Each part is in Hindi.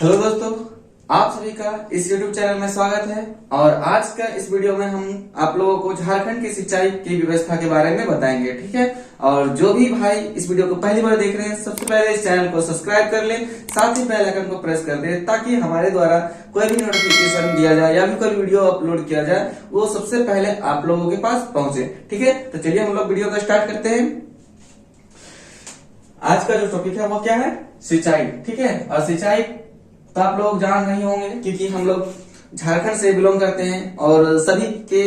हेलो दोस्तों, आप सभी का इस YouTube चैनल में स्वागत है। और आज का इस वीडियो में हम आप लोगों को झारखंड की सिंचाई की व्यवस्था के बारे में बताएंगे, ठीक है। और जो भी भाई इस वीडियो को पहली बार देख रहे हैं, सबसे पहले इस चैनल को सब्सक्राइब कर लें, साथ ही बेल आइकन को प्रेस कर दें ताकि हमारे द्वारा कोई भी नोटिफिकेशन दिया जाए या भी कोई वीडियो अपलोड किया जाए वो सबसे पहले आप लोगों के पास पहुंचे, ठीक है। तो चलिए हम लोग वीडियो को स्टार्ट करते हैं। आज का जो टॉपिक है वो क्या है, सिंचाई, ठीक है। और सिंचाई तो आप लोग जान नहीं होंगे क्योंकि हम लोग झारखंड से बिलोंग करते हैं और सभी के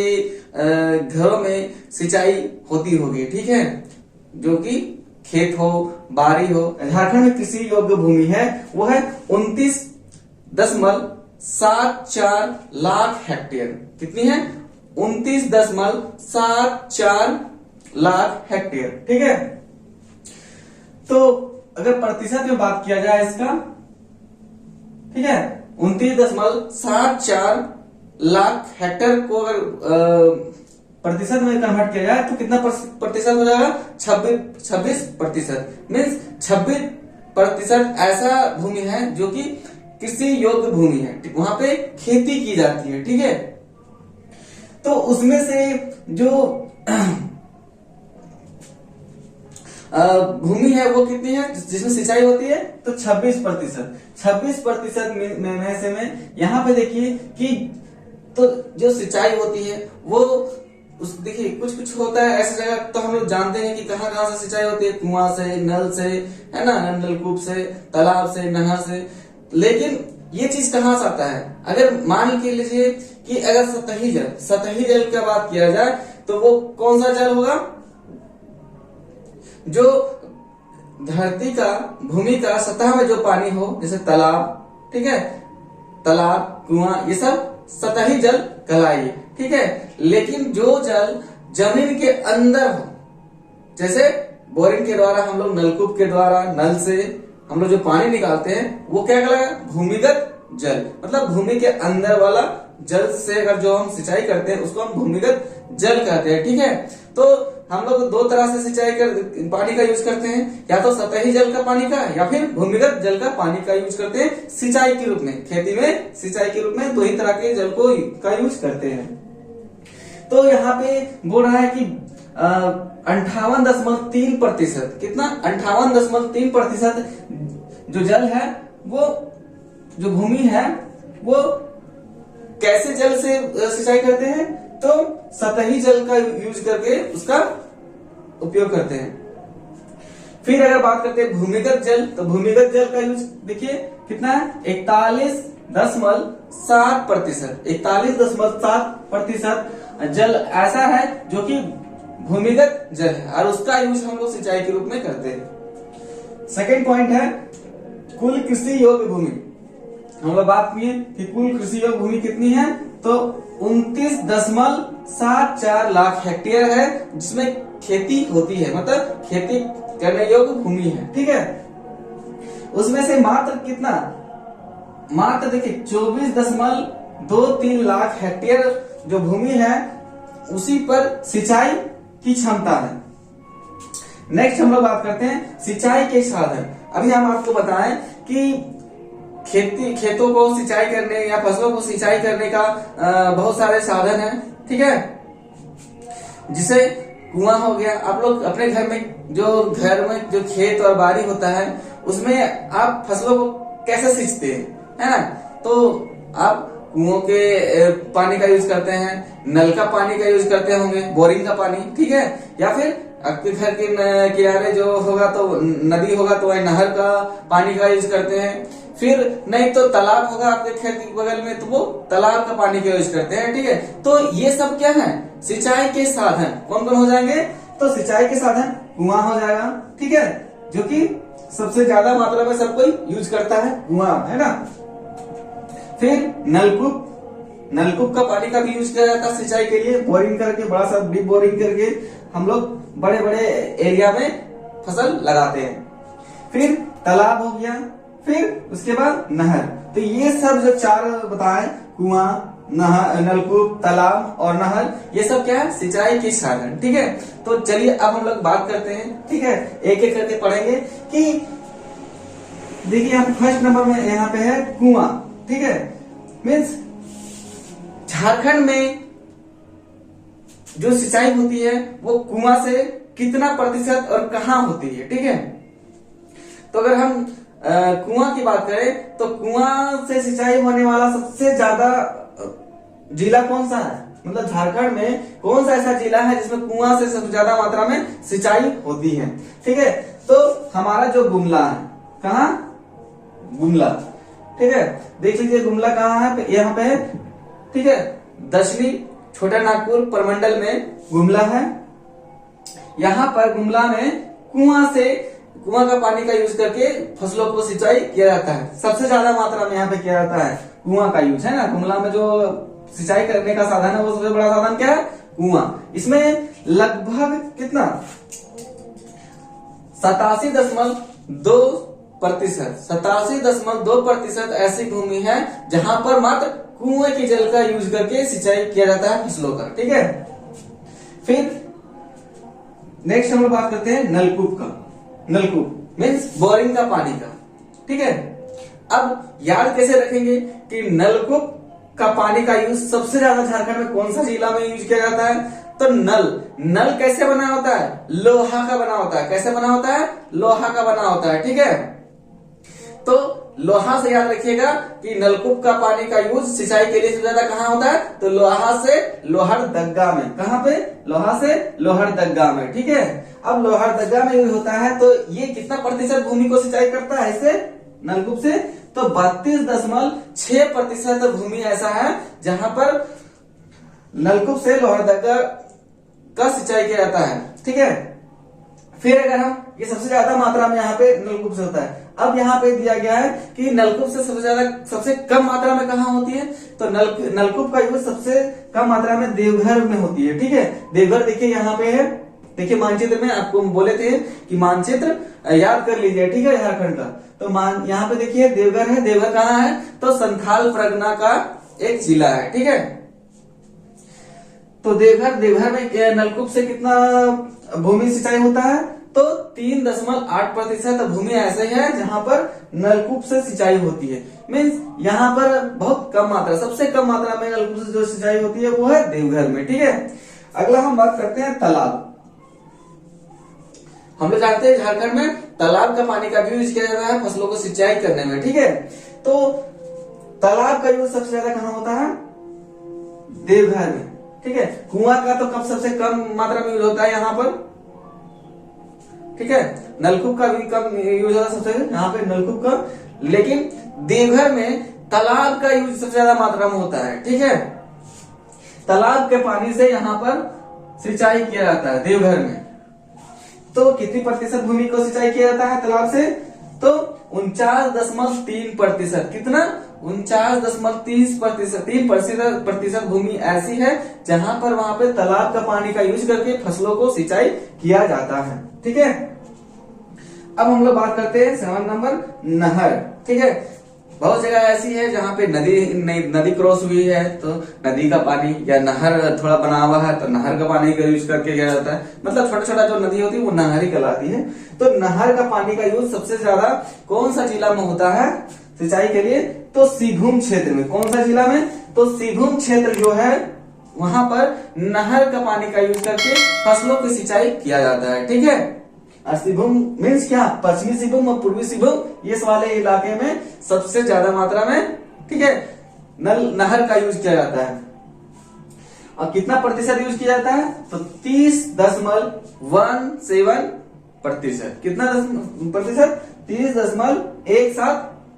घरों में सिंचाई होती होगी, ठीक है। जो कि खेत हो, बारी हो। झारखंड में कृषि योग्य भूमि है वो है 29.74 लाख हेक्टेयर। कितनी है? 29.74 लाख हेक्टेयर, ठीक है। तो अगर प्रतिशत में बात किया जाए इसका, ठीक है, 29.74 लाख हेक्टेयर को अगर प्रतिशत में कन्वर्ट किया जाए तो कितना प्रतिशत हो जाएगा? 26%। मीन्स 26% ऐसा भूमि है जो कि कृषि योग्य भूमि है, वहां पे खेती की जाती है, ठीक है। तो उसमें से जो भूमि है वो कितनी है जिसमें सिंचाई होती है? तो 26% में से में यहाँ पे देखिए कि तो जो सिंचाई होती है वो उस देखिए कुछ होता है ऐसी जगह, तो हम लोग जानते हैं कि कहाँ कहाँ से सिंचाई होती है, कुआं से, नल से, है ना, नलकूप से, तालाब से, नहर से। लेकिन ये चीज कहाँ से आता है? अगर मान के लीजिए कि अगर सतही जल की बात किया जाए तो वो कौन सा जल होगा? जो धरती का, भूमि का सतह में जो पानी हो, जैसे तालाब, ठीक है, तालाब, कुआं, ये सब सतही जल कहलाइए, ठीक है। लेकिन जो जल जमीन के अंदर हो, जैसे बोरिंग के द्वारा हम लोग, नलकूप के द्वारा, नल से हम लोग जो पानी निकालते हैं वो क्या कहलाएगा? भूमिगत जल। मतलब भूमि के अंदर वाला जल से अगर जो हम सिंचाई करते हैं उसको हम भूमिगत जल कहते हैं, ठीक है। तो हम लोग दो तरह से सिंचाई पानी का यूज करते हैं, या तो सतही जल का पानी का या फिर भूमिगत जल का पानी का यूज करते हैं सिंचाई के रूप में। खेती में सिंचाई के रूप में दो ही तरह के जल का यूज करते हैं। तो यहाँ पे बोल रहा है कि 58.3%, कितना? 58.3% जो जल है, वो जो भूमि है वो कैसे जल से सिंचाई करते हैं? तो सतही जल का यूज करके उसका उपयोग करते हैं। फिर अगर बात करते हैं भूमिगत जल, तो भूमिगत जल का यूज देखिए कितना है? 41.7%। 41.7% जल ऐसा है जो कि भूमिगत जल है और उसका यूज हम लोग सिंचाई के रूप में करते हैं। सेकेंड पॉइंट है कुल कृषि योग्य भूमि। हम लोग बात किए कि कुल कृषि योग्य भूमि कितनी है? तो 29.74 लाख हेक्टेयर है जिसमें खेती होती है, मतलब खेती करने योग्य भूमि है, ठीक है। उसमें से मात्र कितना? मात्र देखिए 24.23 लाख हेक्टेयर जो भूमि है उसी पर सिंचाई की क्षमता है। नेक्स्ट हम लोग बात करते हैं सिंचाई के साधन। अभी हम आपको बताएं कि खेतों को सिंचाई करने या फसलों को सिंचाई करने का बहुत सारे साधन हैं, ठीक है। जिसे कुआं हो गया, आप लोग अपने घर में जो खेत और बाड़ी होता है उसमें आप फसलों को कैसे सींचते हैं, है ना। तो आप कुओं के पानी का यूज करते हैं, नल का पानी का यूज करते होंगे, बोरिंग का पानी, ठीक है। या फिर आपके घर के किनारे जो होगा तो नदी होगा तो वही नहर का पानी का यूज करते हैं। फिर नहीं तो तालाब होगा आपके खेत के बगल में तो वो तालाब का पानी का यूज करते हैं, ठीक है। तो ये सब क्या है? सिंचाई के साधन कौन कौन हो जाएंगे? तो सिंचाई के साधन कुआं हो जाएगा, ठीक है, जो कि सबसे ज्यादा मात्रा में सब कोई यूज करता है, कुआं, है ना। फिर नलकूप का पानी का भी यूज किया जाता है सिंचाई के लिए, बोरिंग करके, बड़ा सा डीप बोरिंग करके हम लोग बड़े बड़े एरिया में फसल लगाते हैं। फिर तालाब हो गया, फिर उसके बाद नहर। तो ये सब जो चार बताए, कुआं, नलकूप, तालाब और नहर, ये सब क्या है? सिंचाई के साधन, ठीक है। तो चलिए अब हम लोग बात करते हैं, ठीक है, एक एक करके पढ़ेंगे कि देखिए यहाँ पे फर्स्ट नंबर में यहाँ पे है कुआं, ठीक है। मीन्स झारखंड में जो सिंचाई होती है वो कुआं से कितना प्रतिशत और कहाँ होती है, ठीक है। तो अगर हम कुआं की बात करें तो कुआं से सिंचाई होने वाला सबसे ज्यादा जिला कौन सा है, मतलब झारखंड में कौन सा ऐसा जिला है जिसमें कुआं से सबसे ज्यादा मात्रा में सिंचाई होती है, ठीक है। तो हमारा जो गुमला है, कहाँ, गुमला, ठीक है। देख लीजिए गुमला कहाँ है, यहाँ पे है, ठीक है। दशली छोटा नागपुर प्रमंडल में गुमला है। यहाँ पर गुमला में कुआं का पानी का यूज करके फसलों को सिंचाई किया जाता है। सबसे ज्यादा मात्रा में यहाँ पे किया जाता है कुआं का यूज, है ना। गुमला में जो सिंचाई करने का साधन है वो सबसे बड़ा साधन क्या है, कुआं। इसमें लगभग कितना 87.2% ऐसी भूमि है जहां पर मात्र कुएं के जल का यूज करके सिंचाई किया जाता है फसलों का, ठीक है। फिर नेक्स्ट हम लोग बात करते हैं नलकूप का। नलकूप मीन्स बोरिंग का पानी का, ठीक है। अब याद कैसे रखेंगे कि नलकूप का पानी का यूज सबसे ज्यादा झारखंड में कौन सा जिला में यूज किया जाता है, तो नल कैसे बना होता है, लोहा का बना होता है। कैसे बना होता है, लोहा का बना होता है, ठीक है। तो लोहा से याद रखिएगा कि नलकूप का पानी का यूज सिंचाई के लिए सबसे ज्यादा कहाँ होता है, तो लोहा से लोहरदगा में। कहाँ पे, लोहा से लोहरदगा में, ठीक है। अब लोहरदगा में यूज होता है तो ये कितना प्रतिशत भूमि को सिंचाई करता है इससे, नलकूप से, तो 32.6% भूमि ऐसा है जहां पर नलकूप से लोहरदगा का सिंचाई किया जाता है, ठीक है। फिर अगर हम ये सबसे ज्यादा मात्रा में यहाँ पे नलकूप से होता है। अब यहाँ पे दिया गया है कि नलकूप से सबसे कम मात्रा में कहाँ होती है, तो नलकूप का यूज सबसे कम मात्रा में देवघर में होती है, ठीक है। देवघर देखिए यहाँ पे है, देखिए मानचित्र में आपको बोले थे कि मानचित्र याद कर लीजिए, ठीक है, झारखंड का। तो यहाँ पे देखिए देवघर है। देवघर कहाँ है, तो संथाल परगना का एक जिला है, ठीक है। तो देवघर में नलकूप से कितना भूमि सिंचाई होता है, तो 3.8% भूमि ऐसे है जहां पर नलकूप से सिंचाई होती है। मीन्स यहाँ पर बहुत कम मात्रा, सबसे कम मात्रा में नलकूप से जो सिंचाई होती है वो है देवघर में, ठीक है। अगला हम बात करते हैं तालाब। हम लोग जानते हैं झारखंड में तालाब का पानी का भी यूज किया जाता है फसलों को सिंचाई करने में, ठीक है। तो तालाब का यूज सबसे ज्यादा कहाँ होता है, देवघर में, ठीक है। कुआं का तो कब सबसे कम मात्रा में यूज होता है यहाँ पर, ठीक है। नलकूप का भी कम यूज होता है सबसे यहाँ पे नलकूप का, लेकिन देवघर में तालाब का यूज सबसे ज्यादा मात्रा में होता है, ठीक है। तालाब के पानी से यहाँ पर सिंचाई किया जाता है देवघर में। तो कितनी प्रतिशत भूमि को सिंचाई किया जाता है तालाब से, तो 49.3%। कितना, 49.3% भूमि ऐसी है जहां पर वहां पे तालाब का पानी का यूज करके फसलों को सिंचाई किया जाता है, ठीक है। अब हम लोग बात करते हैं 7 नंबर, नहर, ठीक है। बहुत जगह ऐसी है जहाँ पे नदी क्रॉस हुई है तो नदी का पानी, या नहर थोड़ा बना हुआ है तो नहर का पानी का यूज करके किया जाता है। मतलब छोटा छोटा जो नदी होती है वो नहर ही कहलाती है। तो नहर का पानी का यूज सबसे ज्यादा कौन सा जिला में होता है सिंचाई के लिए, तो सिंहभूम क्षेत्र में। कौन सा जिला में, तो सिंहभूम क्षेत्र जो है वहां पर नहर का पानी का यूज करके फसलों की सिंचाई किया जाता है, ठीक है। और सिंहभूम मीन्स क्या, पश्चिमी सिंहभूम और पूर्वी सिंहभूम, ये वाले इलाके में सबसे ज्यादा मात्रा में, ठीक है, नहर का यूज किया जाता है। और कितना प्रतिशत यूज किया जाता है, तो 30.17%। कितना प्रतिशत, 30.17%।